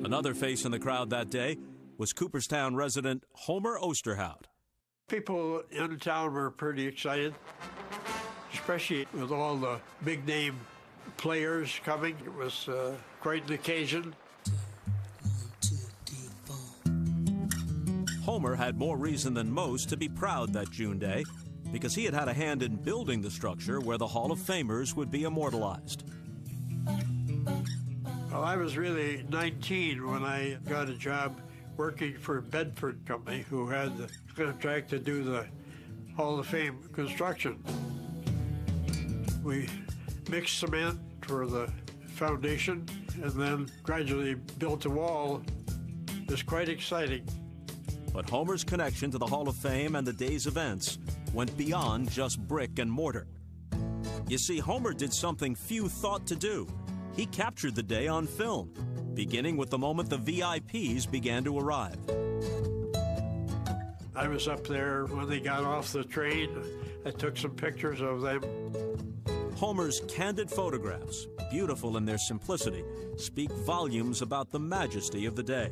Another face in the crowd that day was Cooperstown resident Homer Osterhout. People in town were pretty excited, especially with all the big-name players coming. It was quite an occasion. Homer had more reason than most to be proud that June day because he had had a hand in building the structure where the Hall of Famers would be immortalized. Well, I was really 19 when I got a job working for Bedford Company, who had the contract to do the Hall of Fame construction. We mixed cement for the foundation and then gradually built a wall. It was quite exciting. But Homer's connection to the Hall of Fame and the day's events went beyond just brick and mortar. You see, Homer did something few thought to do. He captured the day on film, beginning with the moment the VIPs began to arrive. I was up there when they got off the train. I took some pictures of them. Homer's candid photographs, beautiful in their simplicity, speak volumes about the majesty of the day.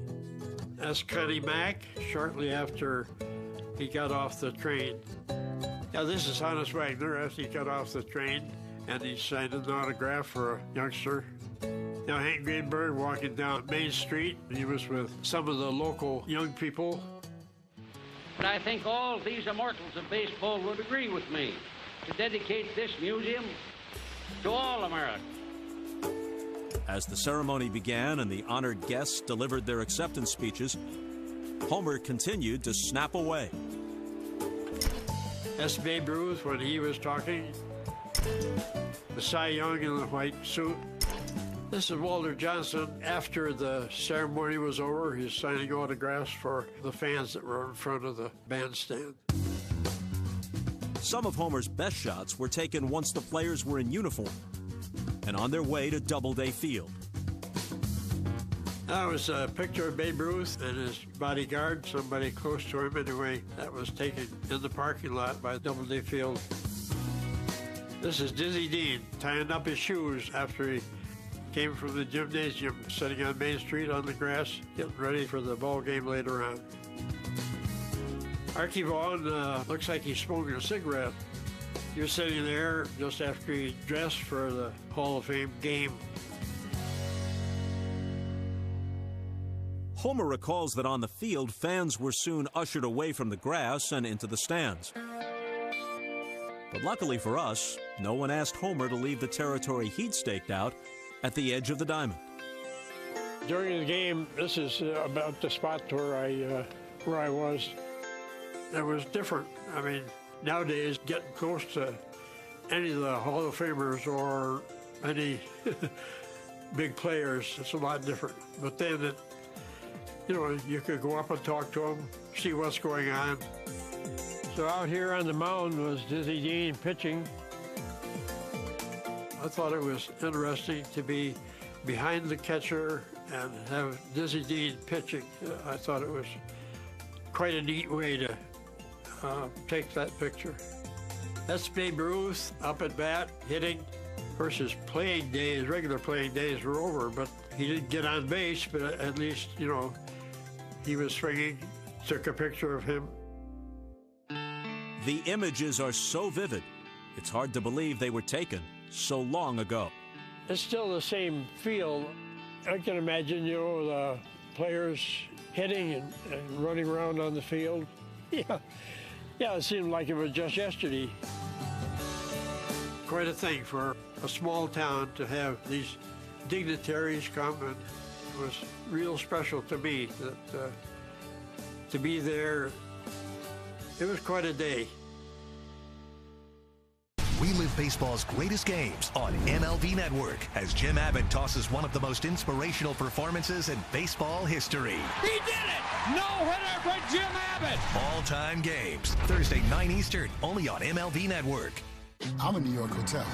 That's Connie Mack, shortly after he got off the train. Now, this is Hannes Wagner after he got off the train, and he signed an autograph for a youngster. Now, Hank Greenberg walking down Main Street. He was with some of the local young people. But I think all these immortals of baseball would agree with me to dedicate this museum to all Americans. As the ceremony began and the honored guests delivered their acceptance speeches, Homer continued to snap away. That's Babe Ruth when he was talking. The Cy Young in the white suit. This is Walter Johnson. After the ceremony was over, he's signing autographs for the fans that were in front of the bandstand. Some of Homer's best shots were taken once the players were in uniform and on their way to Doubleday Field. That was a picture of Babe Ruth and his bodyguard, somebody close to him anyway. That was taken in the parking lot by Doubleday Field. This is Dizzy Dean tying up his shoes after he came from the gymnasium, sitting on Main Street on the grass, getting ready for the ball game later on. Archie Vaughan looks like he's smoking a cigarette. He was sitting there just after he dressed for the Hall of Fame game. Homer recalls that on the field, fans were soon ushered away from the grass and into the stands. But luckily for us, no one asked Homer to leave the territory he'd staked out at the edge of the diamond. During the game, this is about the spot where I was. It was different. I mean, nowadays, getting close to any of the Hall of Famers or any big players, it's a lot different. But then, you could go up and talk to them, see what's going on. So out here on the mound was Dizzy Dean pitching. I thought it was interesting to be behind the catcher and have Dizzy Dean pitching. I thought it was quite a neat way to take that picture. That's Babe Ruth up at bat, hitting. Of course, his playing days, regular playing days were over, but he didn't get on base, but at least, he was swinging. Took a picture of him. The images are so vivid, it's hard to believe they were taken so long ago. It's still the same feel. I can imagine, the players hitting and running around on the field. Yeah, it seemed like it was just yesterday. Quite a thing for a small town to have these dignitaries come, and it was real special to me that to be there. It was quite a day. We live baseball's greatest games on MLB Network as Jim Abbott tosses one of the most inspirational performances in baseball history. He did it! No-hitter for Jim Abbott! All-time games, Thursday, 9 Eastern, only on MLB Network. I'm a New York hotel.